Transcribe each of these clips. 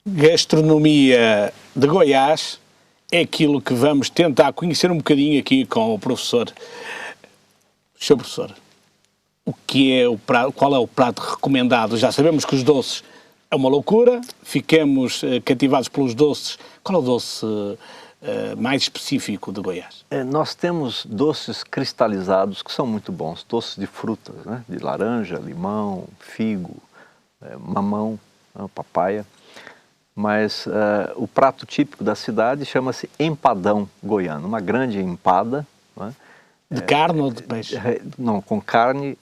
Gastronomia de Goiás é aquilo que vamos tentar conhecer um bocadinho aqui com o professor. Sr. professor, o que é o prato, qual é o prato recomendado? Já sabemos que os doces é uma loucura, ficamos cativados pelos doces. Qual é o doce mais específico de Goiás? Nós temos doces cristalizados que são muito bons, doces de frutas, né? De laranja, limão, figo, mamão, papaya. Mas o prato típico da cidade chama-se empadão goiano, uma grande empada. Né? De carne ou de peixe? Não, com carne,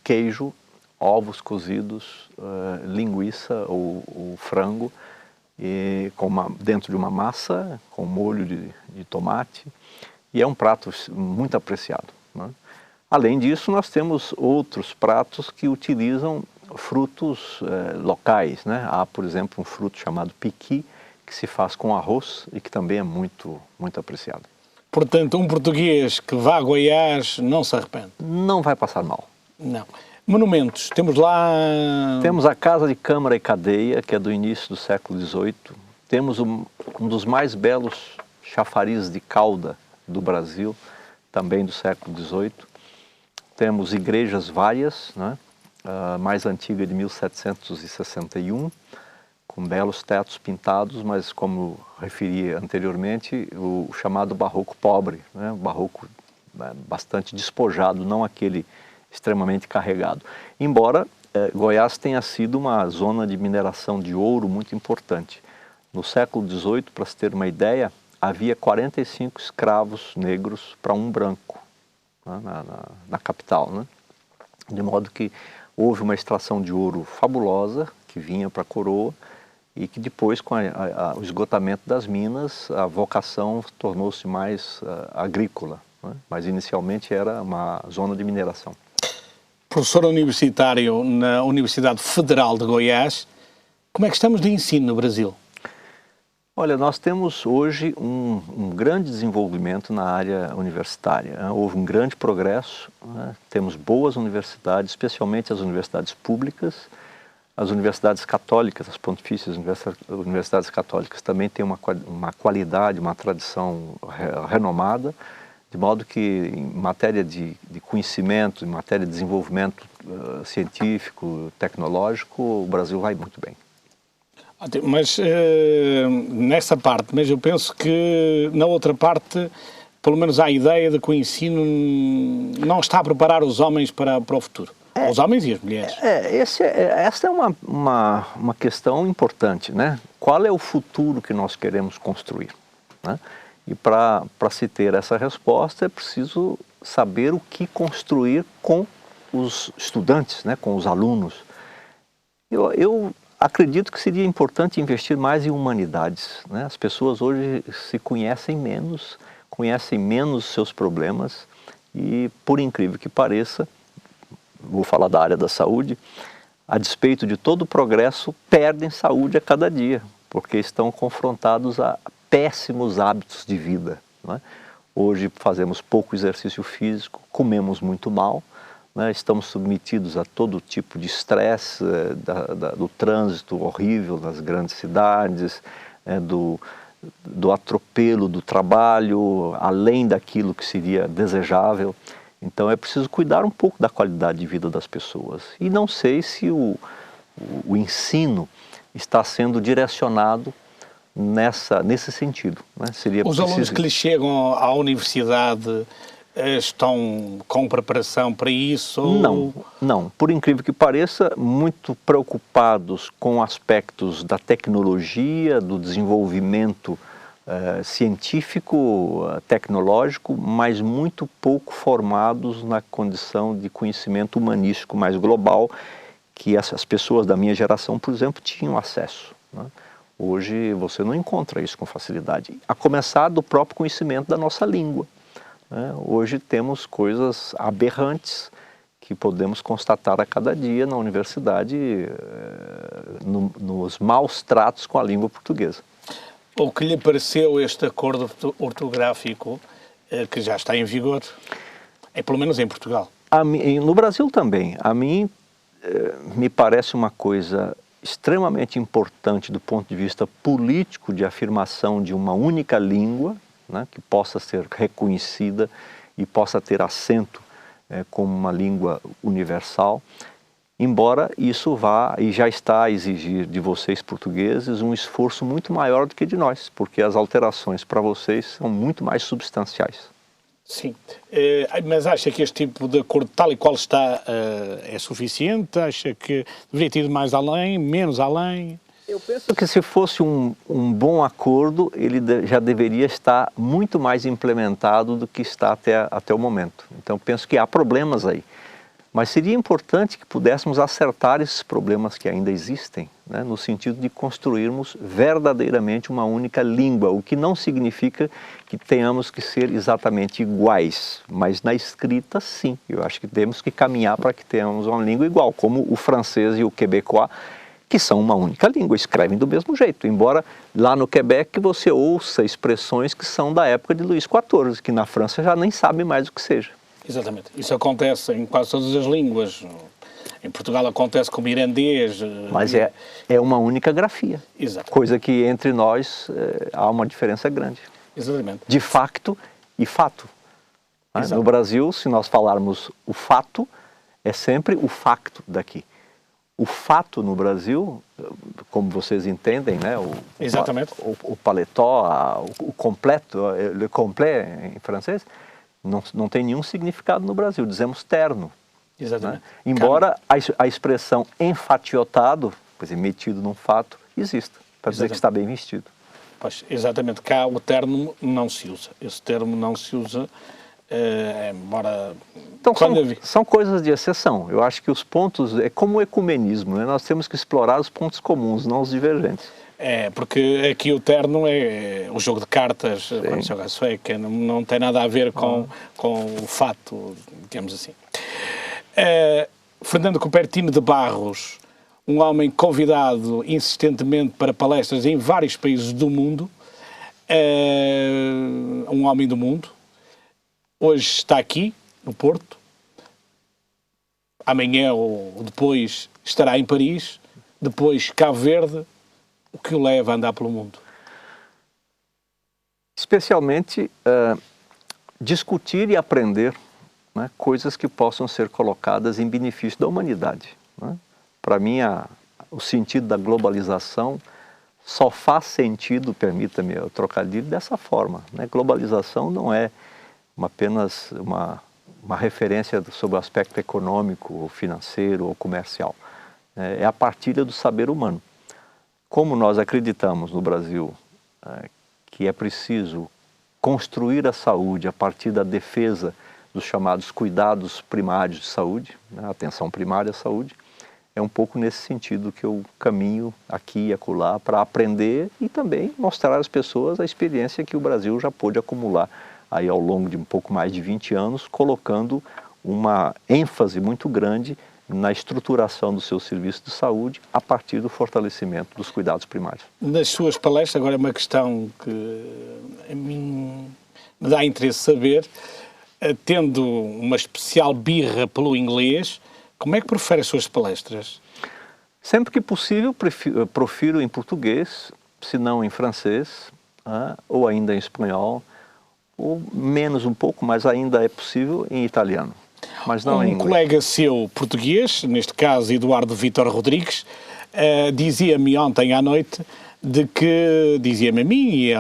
queijo, ovos cozidos, linguiça ou frango, e dentro de uma massa com molho de tomate, e é um prato muito apreciado. Né? Além disso, nós temos outros pratos que utilizam frutos locais, né? Há, por exemplo, um fruto chamado piqui, que se faz com arroz e que também é muito apreciado. Portanto, um português que vá a Goiás não se arrepende? Não vai passar mal. Não. Monumentos, temos lá... Temos a Casa de Câmara e Cadeia, que é do início do século XVIII. Temos um dos mais belos chafarizes de cauda do Brasil, também do século XVIII. Temos igrejas várias, né? A mais antiga é de 1761, com belos tetos pintados, mas como referi anteriormente, o chamado barroco pobre, né? O barroco bastante despojado, não aquele extremamente carregado. Embora Goiás tenha sido uma zona de mineração de ouro muito importante. No século XVIII, para se ter uma ideia, havia 45 escravos negros para um branco, né? na capital, né? De modo que houve uma extração de ouro fabulosa que vinha para a coroa e que depois, com o esgotamento das minas, a vocação tornou-se mais agrícola, né? Mas inicialmente era uma zona de mineração. Professor universitário na Universidade Federal de Goiás, como é que estamos de ensino no Brasil? Olha, nós temos hoje um grande desenvolvimento na área universitária. Houve um grande progresso, né? Temos boas universidades, especialmente as universidades públicas. As universidades católicas, as pontifícias universidades católicas também têm uma qualidade, uma tradição renomada, de modo que em matéria de conhecimento, em matéria de desenvolvimento científico, tecnológico, o Brasil vai muito bem. Mas nessa parte, mas eu penso que na outra parte, pelo menos há a ideia de que o ensino não está a preparar os homens para o futuro. Os homens e as mulheres. Essa é uma questão importante, né? Qual é o futuro que nós queremos construir, né? E para se ter essa resposta é preciso saber o que construir com os estudantes, né? Com os alunos. Eu acredito que seria importante investir mais em humanidades, né? As pessoas hoje se conhecem menos seus problemas e, por incrível que pareça, vou falar da área da saúde, a despeito de todo o progresso, perdem saúde a cada dia, porque estão confrontados a péssimos hábitos de vida, né? Hoje fazemos pouco exercício físico, comemos muito mal, né? Estamos submetidos a todo tipo de estresse, do trânsito horrível nas grandes cidades, do atropelo do trabalho, além daquilo que seria desejável. Então é preciso cuidar um pouco da qualidade de vida das pessoas. E não sei se o ensino está sendo direcionado nesse sentido, né? Os alunos que lhe chegam à universidade estão com preparação para isso? Não. Por incrível que pareça, muito preocupados com aspectos da tecnologia, do desenvolvimento científico, tecnológico, mas muito pouco formados na condição de conhecimento humanístico mais global, que essas pessoas da minha geração, por exemplo, tinham acesso, né? Hoje você não encontra isso com facilidade, a começar do próprio conhecimento da nossa língua, né? Hoje temos coisas aberrantes que podemos constatar a cada dia na universidade, nos maus tratos com a língua portuguesa. O que lhe pareceu este acordo ortográfico que já está em vigor? É pelo menos em Portugal. No Brasil também. A mim me parece uma coisa extremamente importante do ponto de vista político de afirmação de uma única língua, né, que possa ser reconhecida e possa ter assento como uma língua universal, embora isso vá e já está a exigir de vocês portugueses um esforço muito maior do que de nós, porque as alterações para vocês são muito mais substanciais. Sim, mas acha que este tipo de acordo, tal e qual está, é suficiente? Acha que deveria ter ido mais além, menos além? Eu penso que se fosse um bom acordo, ele já deveria estar muito mais implementado do que está até o momento. Então penso que há problemas aí. Mas seria importante que pudéssemos acertar esses problemas que ainda existem, né, no sentido de construirmos verdadeiramente uma única língua, o que não significa que tenhamos que ser exatamente iguais, mas na escrita sim. Eu acho que temos que caminhar para que tenhamos uma língua igual, como o francês e o quebecois, que são uma única língua, escrevem do mesmo jeito, embora lá no Quebec você ouça expressões que são da época de Luís XIV, que na França já nem sabe mais o que seja. Exatamente. Isso acontece em quase todas as línguas. Em Portugal acontece com o mirandês. Mas é uma única grafia. Exato. Coisa que entre nós há uma diferença grande. Exatamente. De facto e fato. No Brasil, se nós falarmos o fato, é sempre o facto daqui. O fato no Brasil, como vocês entendem, né? Exatamente. O paletó, o completo, le complet em francês, não tem nenhum significado no Brasil, dizemos terno. Exatamente. Né? Embora a expressão enfatiotado, quer dizer, metido num fato, exista, para dizer que está bem vestido. Pois, exatamente, cá o termo não se usa, esse termo não se usa, embora... Então são coisas de exceção, eu acho que os pontos, é como o ecumenismo, né? Nós temos que explorar os pontos comuns, não os divergentes. Porque aqui o terno é o jogo de cartas, quando se joga a sueca, não tem nada a ver com o fato, digamos assim. Fernando Cupertino de Barros, um homem convidado insistentemente para palestras em vários países do mundo, um homem do mundo, hoje está aqui, no Porto, amanhã ou depois estará em Paris, depois Cabo Verde. O que o leva a andar pelo mundo? Especialmente discutir e aprender, né, coisas que possam ser colocadas em benefício da humanidade. Né? Para mim, o sentido da globalização só faz sentido, permita-me o trocadilho, dessa forma. Né? Globalização não é apenas uma referência sobre o aspecto econômico, ou financeiro ou comercial. É a partilha do saber humano. Como nós acreditamos no Brasil que é preciso construir a saúde a partir da defesa dos chamados cuidados primários de saúde, né, atenção primária à saúde, é um pouco nesse sentido que eu caminho aqui e acolá para aprender e também mostrar às pessoas a experiência que o Brasil já pôde acumular aí ao longo de um pouco mais de 20 anos, colocando uma ênfase muito grande na estruturação do seu serviço de saúde a partir do fortalecimento dos cuidados primários. Nas suas palestras, agora é uma questão que a mim me dá interesse saber, tendo uma especial birra pelo inglês, como é que prefere as suas palestras? Sempre que possível, profiro em português, se não em francês, ou ainda em espanhol, ou menos um pouco, mas ainda é possível em italiano. Mas não em inglês. Um colega seu português, neste caso Eduardo Vítor Rodrigues, dizia-me ontem à noite dizia-me a mim e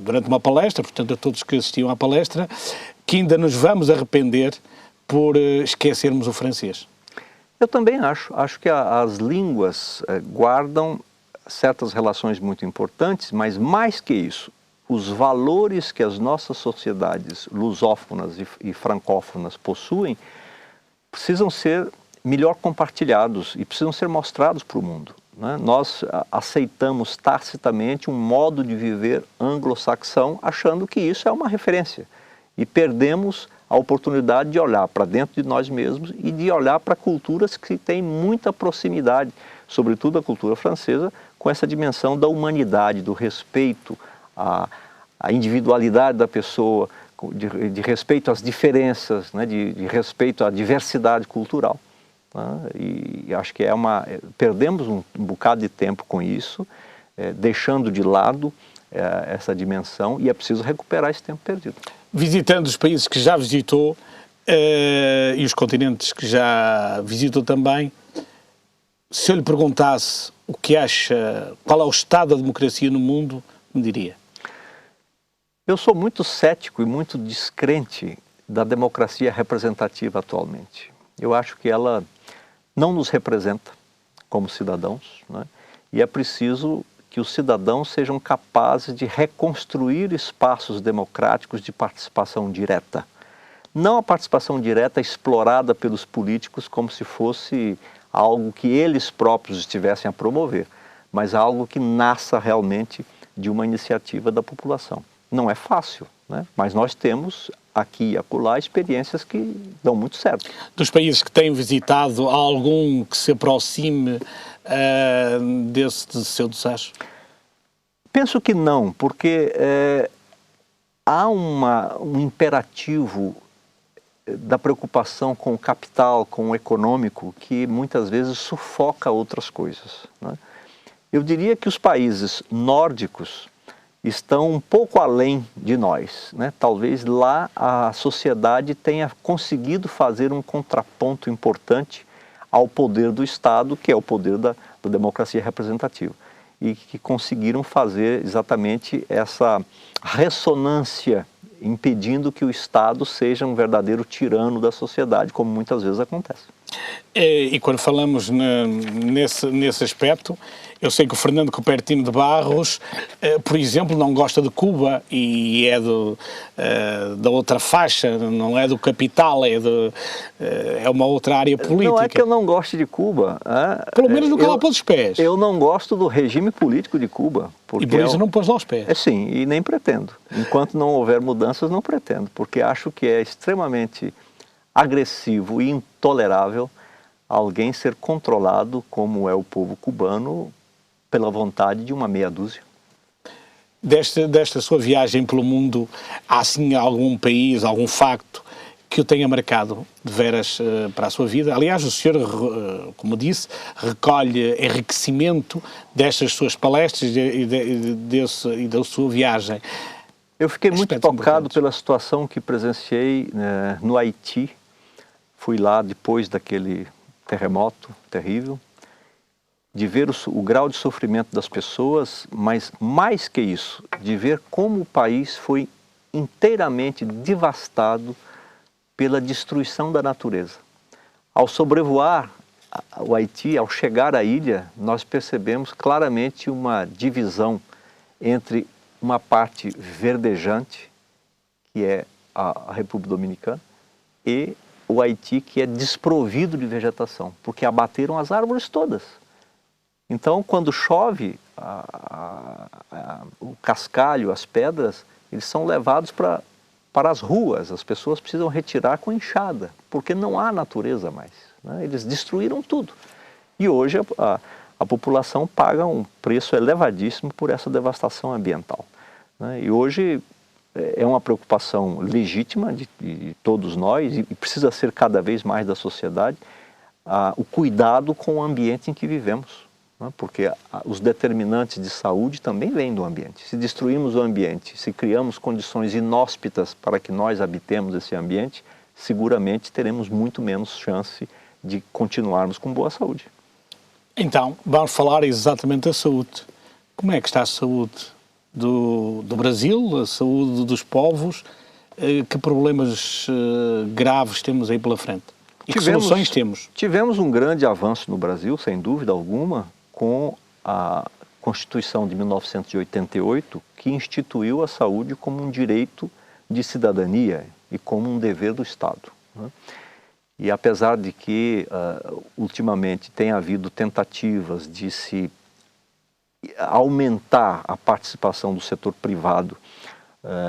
durante uma palestra, portanto a todos que assistiam à palestra, que ainda nos vamos arrepender por esquecermos o francês. Eu também acho que as línguas guardam certas relações muito importantes, mas mais que isso, os valores que as nossas sociedades lusófonas e francófonas possuem precisam ser melhor compartilhados e precisam ser mostrados para o mundo. Né? Nós aceitamos tacitamente um modo de viver anglo-saxão achando que isso é uma referência e perdemos a oportunidade de olhar para dentro de nós mesmos e de olhar para culturas que têm muita proximidade, sobretudo a cultura francesa, com essa dimensão da humanidade, do respeito a individualidade da pessoa, de respeito às diferenças, né, de respeito à diversidade cultural. né? E acho que perdemos um bocado de tempo com isso, deixando de lado essa dimensão, e é preciso recuperar esse tempo perdido. Visitando os países que já visitou e os continentes que já visitou também, se eu lhe perguntasse o que acha, qual é o estado da democracia no mundo, me diria? Eu sou muito cético e muito descrente da democracia representativa atualmente. Eu acho que ela não nos representa como cidadãos, né? E é preciso que os cidadãos sejam capazes de reconstruir espaços democráticos de participação direta. Não a participação direta explorada pelos políticos como se fosse algo que eles próprios estivessem a promover, mas algo que nasça realmente de uma iniciativa da população. Não é fácil, né? Mas nós temos aqui e acolá experiências que dão muito certo. Dos países que têm visitado, há algum que se aproxime desse seu desejo? Penso que não, porque há um imperativo da preocupação com o capital, com o econômico, que muitas vezes sufoca outras coisas, né? Eu diria que os países nórdicos estão um pouco além de nós, né? Talvez lá a sociedade tenha conseguido fazer um contraponto importante ao poder do Estado, que é o poder da democracia representativa, e que conseguiram fazer exatamente essa ressonância, impedindo que o Estado seja um verdadeiro tirano da sociedade, como muitas vezes acontece. E quando falamos nesse aspecto, eu sei que o Fernando Cupertino de Barros, por exemplo, não gosta de Cuba e é da outra faixa, não é do capital, é uma outra área política. Não é que eu não goste de Cuba. Pelo menos nunca lá pôs os pés. Eu não gosto do regime político de Cuba. E por isso não pôs lá os pés. Sim, e nem pretendo. Enquanto não houver mudanças, não pretendo, porque acho que é extremamente agressivo e intolerável alguém ser controlado, como é o povo cubano, pela vontade de uma meia dúzia. Desta sua viagem pelo mundo, há assim algum país, algum facto que o tenha marcado de veras para a sua vida? Aliás, o senhor, como disse, recolhe enriquecimento destas suas palestras e da sua viagem. Eu fiquei muito tocado pela situação que presenciei no Haiti. Fui lá depois daquele terremoto terrível, de ver o grau de sofrimento das pessoas, mas mais que isso, de ver como o país foi inteiramente devastado pela destruição da natureza. Ao sobrevoar o Haiti, ao chegar à ilha, nós percebemos claramente uma divisão entre uma parte verdejante, que é a República Dominicana, e o Haiti, que é desprovido de vegetação, porque abateram as árvores todas. Então, quando chove, o cascalho, as pedras, eles são levados para as ruas. As pessoas precisam retirar com enxada, porque não há natureza mais, né? Eles destruíram tudo. E hoje a população paga um preço elevadíssimo por essa devastação ambiental, né? E hoje é uma preocupação legítima de todos nós, e precisa ser cada vez mais da sociedade, o cuidado com o ambiente em que vivemos, né? Porque os determinantes de saúde também vêm do ambiente. Se destruímos o ambiente, se criamos condições inóspitas para que nós habitemos esse ambiente, seguramente teremos muito menos chance de continuarmos com boa saúde. Então, vamos falar exatamente da saúde. Como é que está a saúde do Brasil, a saúde dos povos? Que problemas graves temos aí pela frente? E que soluções temos? Tivemos um grande avanço no Brasil, sem dúvida alguma, com a Constituição de 1988, que instituiu a saúde como um direito de cidadania e como um dever do Estado, né? E apesar de que, ultimamente, tem havido tentativas de se aumentar a participação do setor privado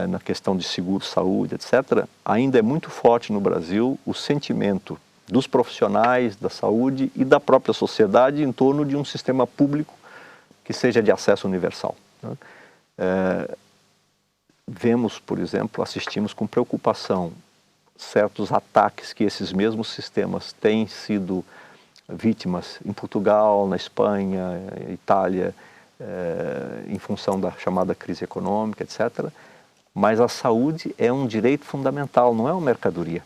na questão de seguro-saúde, etc., ainda é muito forte no Brasil o sentimento dos profissionais da saúde e da própria sociedade em torno de um sistema público que seja de acesso universal, né? Vemos, por exemplo, assistimos com preocupação certos ataques que esses mesmos sistemas têm sido vítimas em Portugal, na Espanha, Itália, em função da chamada crise econômica, etc. Mas a saúde é um direito fundamental, não é uma mercadoria.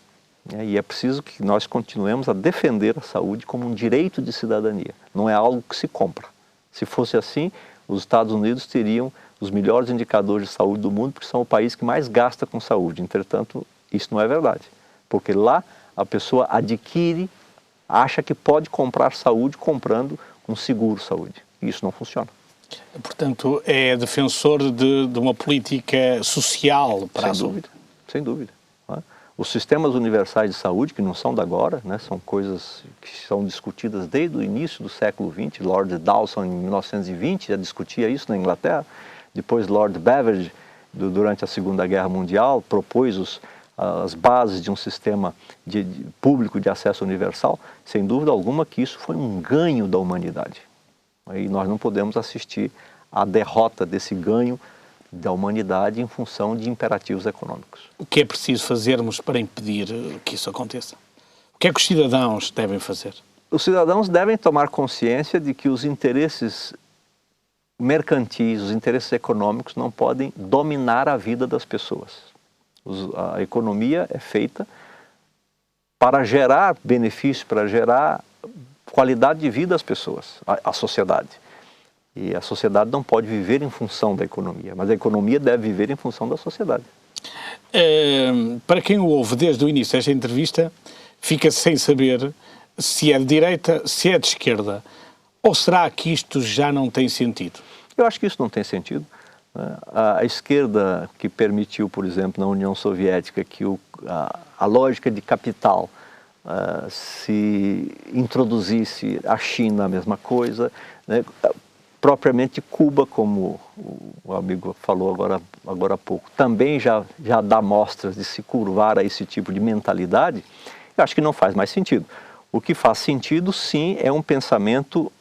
E é preciso que nós continuemos a defender a saúde como um direito de cidadania, não é algo que se compra. Se fosse assim, os Estados Unidos teriam os melhores indicadores de saúde do mundo, porque são o país que mais gasta com saúde. Entretanto, isso não é verdade, porque lá a pessoa adquire, acha que pode comprar saúde comprando um seguro-saúde. E isso não funciona. Portanto, é defensor de uma política social para a saúde. Sem dúvida. Os sistemas universais de saúde, que não são de agora, né, são coisas que são discutidas desde o início do século XX. Lord Dawson, em 1920, já discutia isso na Inglaterra. Depois, Lord Beveridge, durante a Segunda Guerra Mundial, propôs as bases de um sistema público de acesso universal. Sem dúvida alguma que isso foi um ganho da humanidade. E nós não podemos assistir à derrota desse ganho da humanidade em função de imperativos econômicos. O que é preciso fazermos para impedir que isso aconteça? O que é que os cidadãos devem fazer? Os cidadãos devem tomar consciência de que os interesses mercantis, os interesses econômicos não podem dominar a vida das pessoas. A economia é feita para gerar benefício, para gerar qualidade de vida às pessoas, à sociedade. E a sociedade não pode viver em função da economia, mas a economia deve viver em função da sociedade. Para quem o ouve desde o início desta entrevista, fica sem saber se é de direita, se é de esquerda. Ou será que isto já não tem sentido? Eu acho que isso não tem sentido. A esquerda que permitiu, por exemplo, na União Soviética, que a lógica de capital se introduzisse, a China a mesma coisa, né? Propriamente Cuba, como o amigo falou agora há pouco, também já dá mostras de se curvar a esse tipo de mentalidade. Eu acho que não faz mais sentido. O que faz sentido, sim, é um pensamento,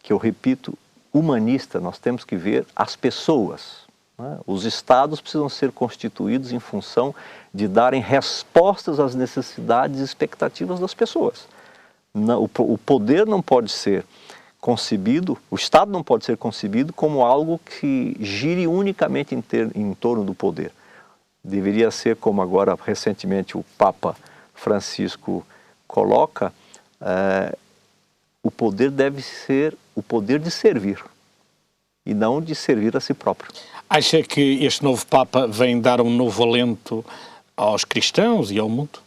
que eu repito, humanista. Nós temos que ver as pessoas, né? Os estados precisam ser constituídos em função de darem respostas às necessidades e expectativas das pessoas. O poder não pode ser concebido, o Estado não pode ser concebido como algo que gire unicamente em torno do poder. Deveria ser, como agora recentemente o Papa Francisco coloca, o poder deve ser o poder de servir e não de servir a si próprio. Acha que este novo Papa vem dar um novo alento aos cristãos e ao mundo?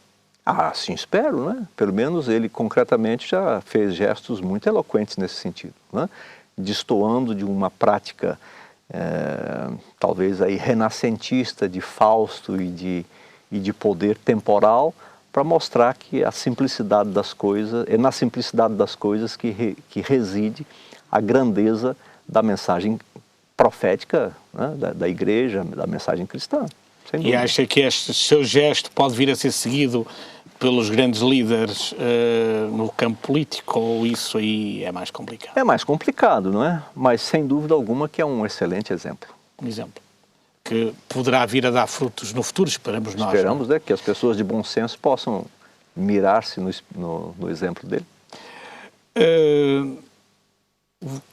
Sim, espero, né? Pelo menos ele concretamente já fez gestos muito eloquentes nesse sentido, né? Destoando de uma prática talvez aí renascentista de Fausto e de poder temporal, para mostrar que a simplicidade das coisas, é na simplicidade das coisas que reside a grandeza da mensagem profética, né? da igreja, da mensagem cristã. E acha que este seu gesto pode vir a ser seguido pelos grandes líderes no campo político, ou isso aí é mais complicado? É mais complicado, não é? Mas sem dúvida alguma que é um excelente exemplo. Um exemplo que poderá vir a dar frutos no futuro, esperamos nós. Esperamos, né, que as pessoas de bom senso possam mirar-se no exemplo dele.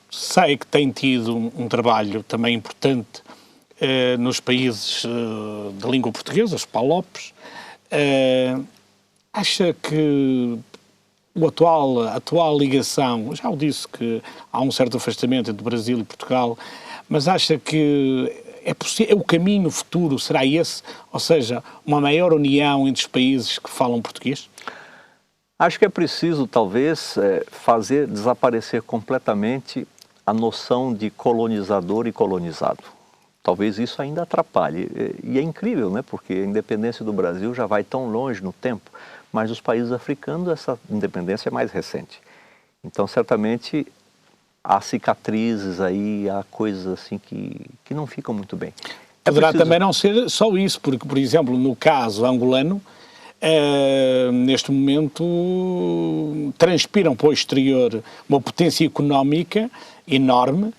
Sei que tem tido um trabalho também importante nos países de língua portuguesa, os PALOPs. Acha que a atual ligação, já o disse que há um certo afastamento entre o Brasil e Portugal, mas acha que o caminho futuro será esse? Ou seja, uma maior união entre os países que falam português? Acho que é preciso, talvez, fazer desaparecer completamente a noção de colonizador e colonizado. Talvez isso ainda atrapalhe. E é incrível, né? Porque a independência do Brasil já vai tão longe no tempo, mas os países africanos essa independência é mais recente. Então, certamente, há cicatrizes aí, há coisas assim que não ficam muito bem. Poderá também não ser só isso, porque, por exemplo, no caso angolano, neste momento transpiram para o exterior uma potência económica enorme,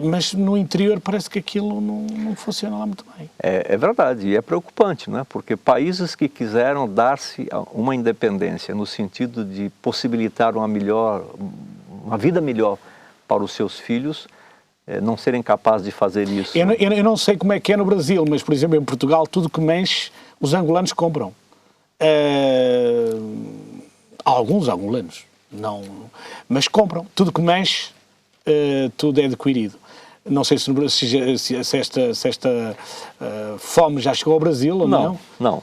Mas no interior parece que aquilo não funciona lá muito bem. É verdade, e é preocupante, né? Porque países que quiseram dar-se uma independência no sentido de possibilitar uma vida melhor para os seus filhos, não serem capazes de fazer isso. Eu não sei como é que é no Brasil, mas, por exemplo, em Portugal, tudo que mexe, os angolanos compram. Alguns angolanos, não, mas compram. Tudo que mexe, tudo é adquirido. Não sei se esta fome já chegou ao Brasil ou não. Não.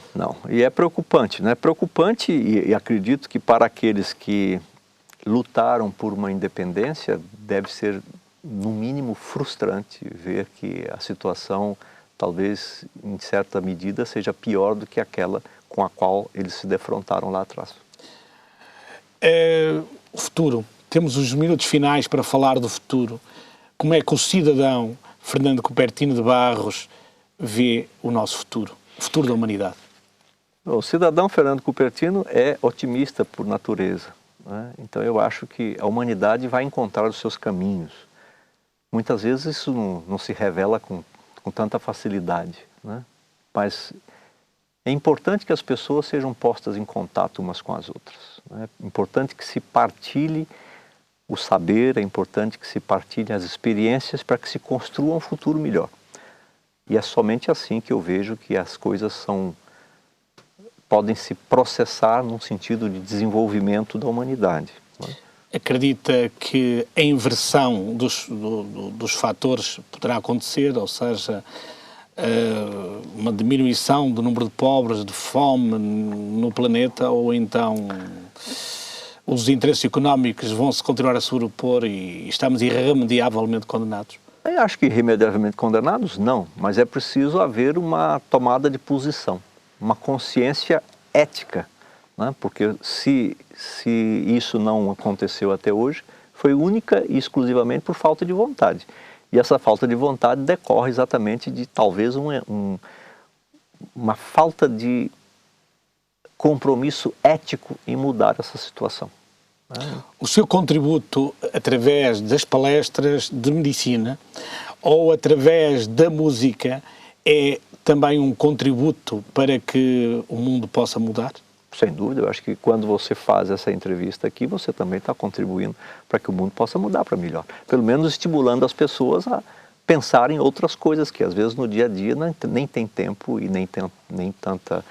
E é preocupante, né? Preocupante e acredito que para aqueles que lutaram por uma independência, deve ser, no mínimo, frustrante ver que a situação, talvez, em certa medida, seja pior do que aquela com a qual eles se defrontaram lá atrás. O futuro. Temos os minutos finais para falar do futuro. Como é que o cidadão Fernando Cupertino de Barros vê o nosso futuro, o futuro da humanidade? O cidadão Fernando Cupertino é otimista por natureza, né? Então eu acho que a humanidade vai encontrar os seus caminhos. Muitas vezes isso não se revela com tanta facilidade, né? Mas é importante que as pessoas sejam postas em contato umas com as outras, né? É importante que se partilhe o saber, é importante que se partilhe as experiências para que se construa um futuro melhor. E é somente assim que eu vejo que as coisas podem se processar num sentido de desenvolvimento da humanidade, né? Acredita que a inversão dos fatores poderá acontecer, ou seja, uma diminuição do número de pobres, de fome no planeta, ou então os interesses económicos vão se continuar a sobrepor e estamos irremediavelmente condenados? Eu acho que irremediavelmente condenados, não, mas é preciso haver uma tomada de posição, uma consciência ética, né? Porque se isso não aconteceu até hoje, foi única e exclusivamente por falta de vontade. E essa falta de vontade decorre exatamente de talvez uma falta de compromisso ético em mudar essa situação. O seu contributo através das palestras de medicina ou através da música é também um contributo para que o mundo possa mudar? Sem dúvida, eu acho que quando você faz essa entrevista aqui, você também está contribuindo para que o mundo possa mudar para melhor. Pelo menos estimulando as pessoas a pensar em outras coisas que às vezes no dia a dia nem tem tempo e nem tanta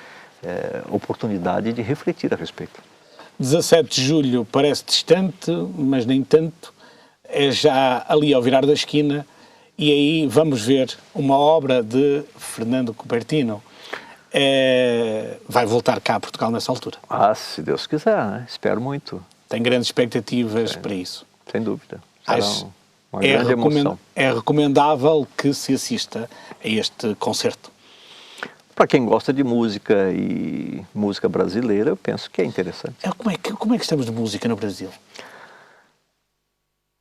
oportunidade de refletir a respeito. 17 de julho parece distante, mas nem tanto. É já ali ao virar da esquina e aí vamos ver uma obra de Fernando Cupertino. Vai voltar cá a Portugal nessa altura. Se Deus quiser, né? Espero muito. Tem grandes expectativas para isso. Sem dúvida. Será uma grande emoção. É recomendável que se assista a este concerto. Para quem gosta de música e música brasileira, eu penso que é interessante. Como é que estamos de música no Brasil?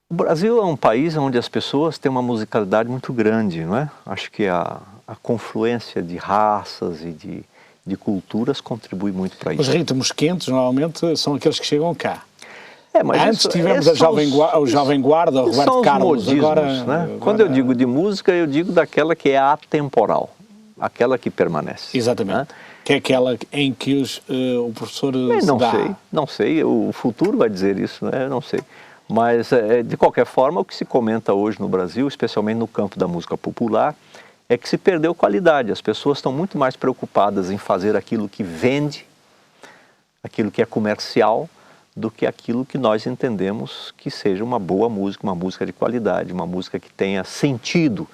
O Brasil é um país onde as pessoas têm uma musicalidade muito grande, não é? Acho que a confluência de raças e de culturas contribui muito para isso. Os ritmos quentes, normalmente, são aqueles que chegam cá. Mas antes tivemos o Jovem Guarda, o Roberto Carlos. Agora, né? Quando eu digo de música, eu digo daquela que é atemporal. Aquela que permanece. Exatamente. Né? Que é aquela em que o professor Não sei, o futuro vai dizer isso, né? Eu não sei. Mas, de qualquer forma, o que se comenta hoje no Brasil, especialmente no campo da música popular, é que se perdeu qualidade. As pessoas estão muito mais preocupadas em fazer aquilo que vende, aquilo que é comercial, do que aquilo que nós entendemos que seja uma boa música, uma música de qualidade, uma música que tenha sentido,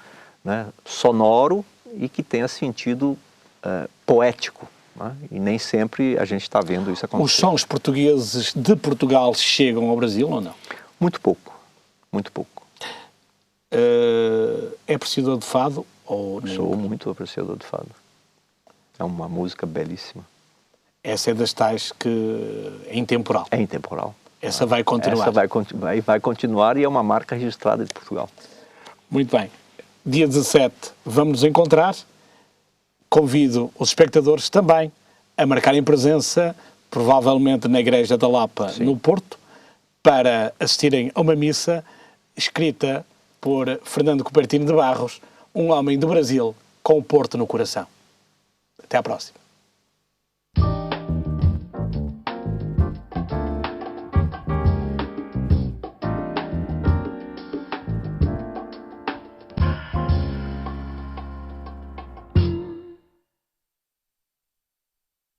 né, sonoro, e que tenha sentido poético, né? E nem sempre a gente está vendo isso acontecer. Os sons portugueses de Portugal chegam ao Brasil ou não? Muito pouco, muito pouco. É apreciador de fado? Sou muito apreciador de fado. É uma música belíssima. Essa é das tais que é intemporal? É intemporal. Essa vai continuar? Essa vai continuar e é uma marca registrada de Portugal. Muito bem. Dia 17 vamos nos encontrar. Convido os espectadores também a marcarem presença, provavelmente na Igreja da Lapa, no Porto, para assistirem a uma missa escrita por Fernando Cupertino de Barros, um homem do Brasil com o Porto no coração. Até à próxima.